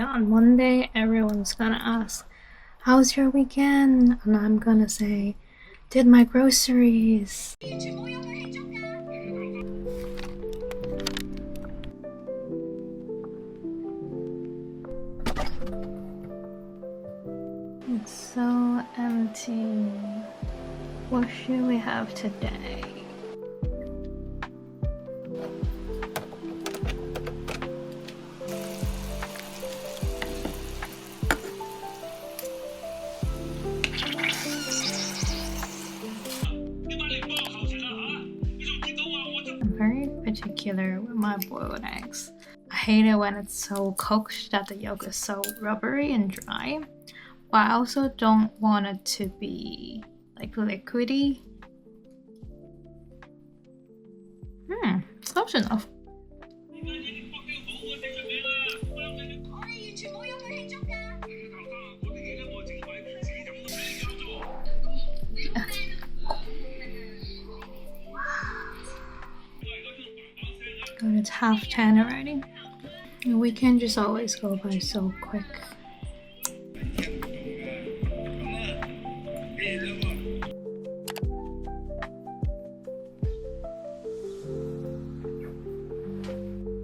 On Monday, everyone's gonna ask, how's your weekend? And I'm gonna say, did my groceries. It's so empty. What should we have today? I'm very particular with my boiled eggs. I hate it when it's so cooked that the yolk is so rubbery and dry, but I also don't want it to be like liquidy. Close enough. God, it's 10:30 already. The weekend just always go by so quick.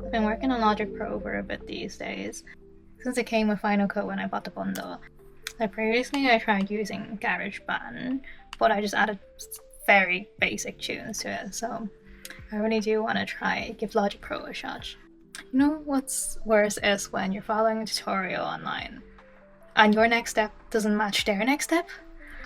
I've been working on Logic Pro for a bit these days, since it came with Final Cut when I bought the bundle. Like previously I tried using GarageBand, but I just added very basic tunes to it, so I really do want to give Logic Pro a shot. You know what's worse is when you're following a tutorial online and your next step doesn't match their next step.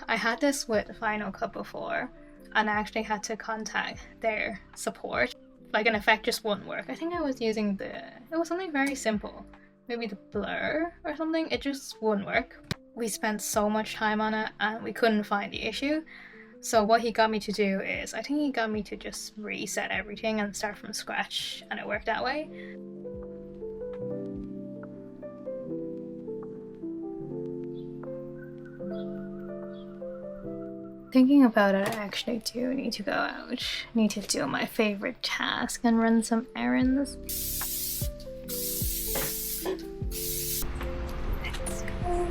I had this with Final Cut before, and I actually had to contact their support. Like an effect just wouldn't work. I think I was using it was something very simple. Maybe the blur or something, it just wouldn't work. We spent so much time on it and we couldn't find the issue. So what he got me to do is, I think he got me to just reset everything and start from scratch, and it worked that way. Thinking about it, I actually do need to go out. Need to do my favorite task and run some errands. Let's go.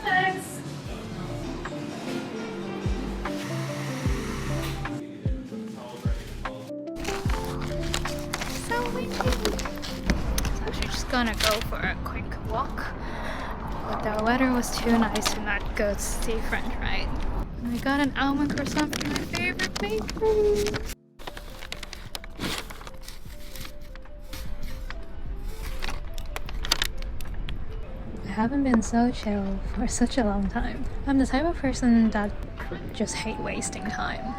Thanks. So windy. So she's just gonna go for a quick walk. But the weather was too nice to not go to see friend, right? And I got an almond croissant from my favorite bakery. I haven't been so chill for such a long time. I'm the type of person that just hate wasting time.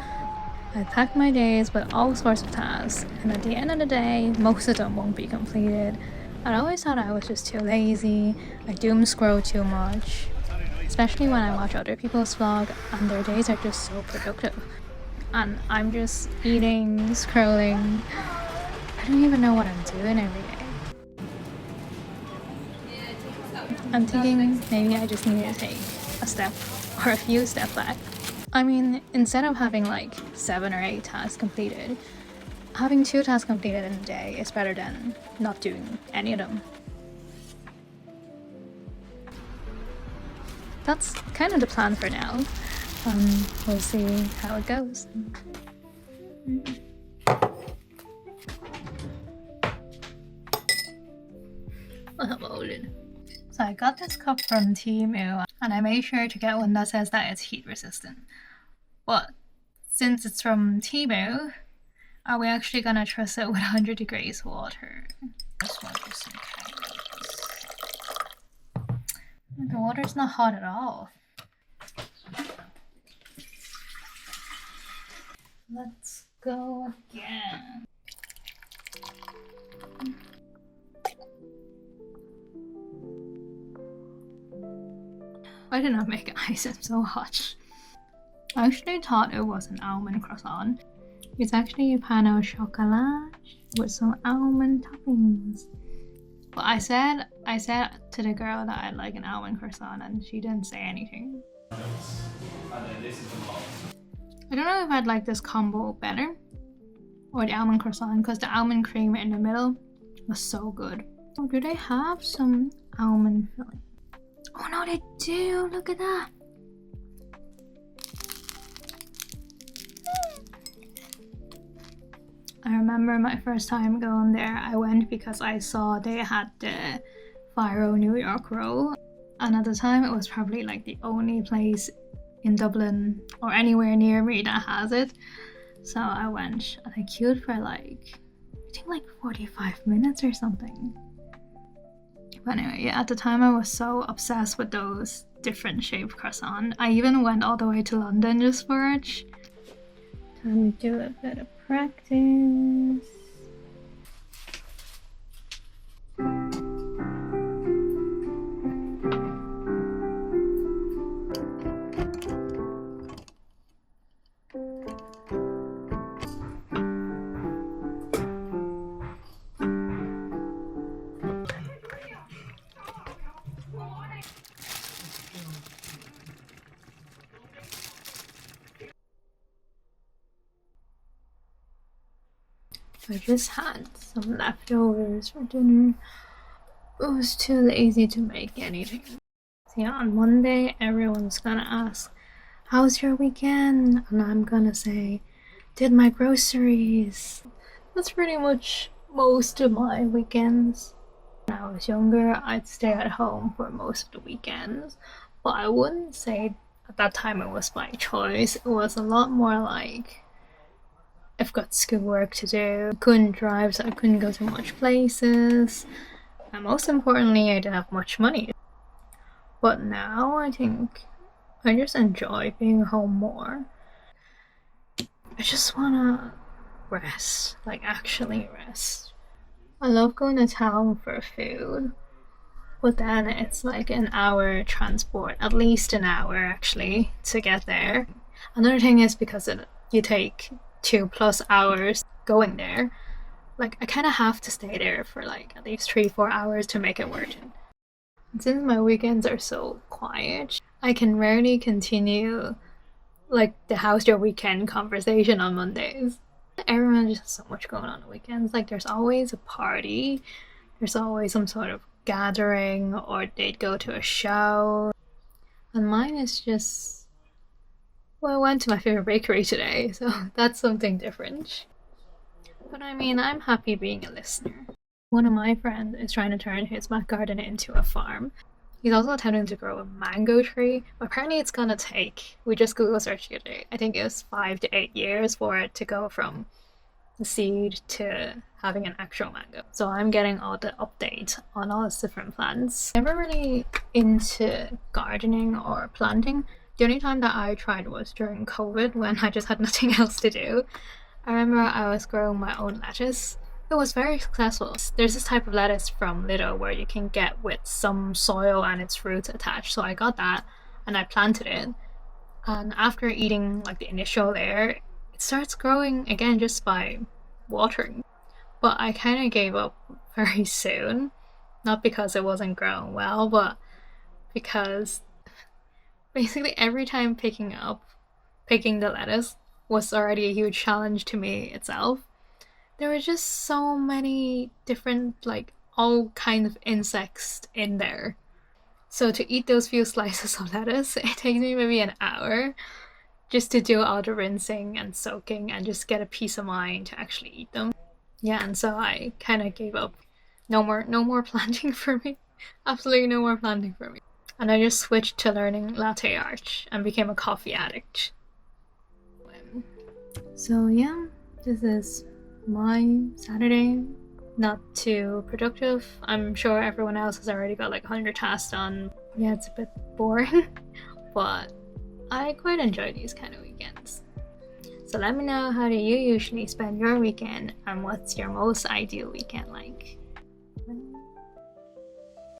I pack my days with all sorts of tasks, and at the end of the day, most of them won't be completed. I always thought I was just too lazy, I doom scroll too much, especially when I watch other people's vlog and their days are just so productive. And I'm just eating, scrolling, I don't even know what I'm doing every day. I'm thinking maybe I just need to take a step or a few steps back. I mean, instead of having like 7 or 8 tasks completed, having 2 tasks completed in a day is better than not doing any of them. That's kind of the plan for now. We'll see how it goes. So I got this cup from Temu, and I made sure to get one that says that it's heat resistant. But since it's from Temu, are we actually gonna trust it with 100 degrees water? This one just in case. The water's not hot at all. Let's go again. I did not make ice, it's so hot. I actually thought it was an almond croissant. It's actually a pan au chocolat with some almond toppings. But I said to the girl that I'd like an almond croissant and she didn't say anything. I don't know if I'd like this combo better or the almond croissant, because the almond cream in the middle was so good. Oh, do they have some almond filling? Oh no, they do! Look at that! I remember my first time going there, I went because I saw they had the Firo New York roll, and at the time it was probably like the only place in Dublin or anywhere near me that has it. So I went and I queued for like, I think like 45 minutes or something. But anyway, yeah, at the time I was so obsessed with those different shaped croissants. I even went all the way to London just for it. Time to do a bit of practice. I just had some leftovers for dinner. It was too lazy to make anything. So yeah, on Monday, everyone's gonna ask, how's your weekend? And I'm gonna say, did my groceries. That's pretty much most of my weekends. When I was younger, I'd stay at home for most of the weekends. But I wouldn't say at that time it was by choice. It was a lot more like, I've got schoolwork to do. I couldn't drive, so I couldn't go to much places. And most importantly, I didn't have much money. But now I think I just enjoy being home more. I just wanna rest, like actually rest. I love going to town for food, but then it's like an hour transport, at least an hour actually, to get there. Another thing is because you take 2+ hours going there, like I kind of have to stay there for like at least 3-4 hours to make it worth it. And since my weekends are so quiet, I can rarely continue like the how's your weekend conversation on Mondays. Everyone just has so much going on weekends. Like there's always a party, there's always some sort of gathering, or they'd go to a show. And mine is just, well, I went to my favorite bakery today, so that's something different. But I mean, I'm happy being a listener. One of my friends is trying to turn his back garden into a farm. He's also attempting to grow a mango tree, but apparently it's gonna take, we just Google searched it today, I think it was 5 to 8 years for it to go from the seed to having an actual mango. So I'm getting all the updates on all these different plants. I'm never really into gardening or planting. The only time that I tried was during COVID when I just had nothing else to do. I remember I was growing my own lettuce. It was very successful. There's this type of lettuce from Lidl where you can get with some soil and its roots attached. So I got that and I planted it. And after eating like the initial layer, it starts growing again just by watering. But I kind of gave up very soon. Not because it wasn't growing well, but because basically every time picking the lettuce was already a huge challenge to me itself. There were just so many different, like, all kind of insects in there. So to eat those few slices of lettuce, it takes me maybe an hour just to do all the rinsing and soaking and just get a peace of mind to actually eat them. Yeah, and so I kind of gave up. No more planting for me. Absolutely no more planting for me. And I just switched to learning latte art and became a coffee addict. So yeah, this is my Saturday. Not too productive. I'm sure everyone else has already got like 100 tasks done. Yeah, it's a bit boring, but I quite enjoy these kind of weekends. So let me know, how do you usually spend your weekend and what's your most ideal weekend like?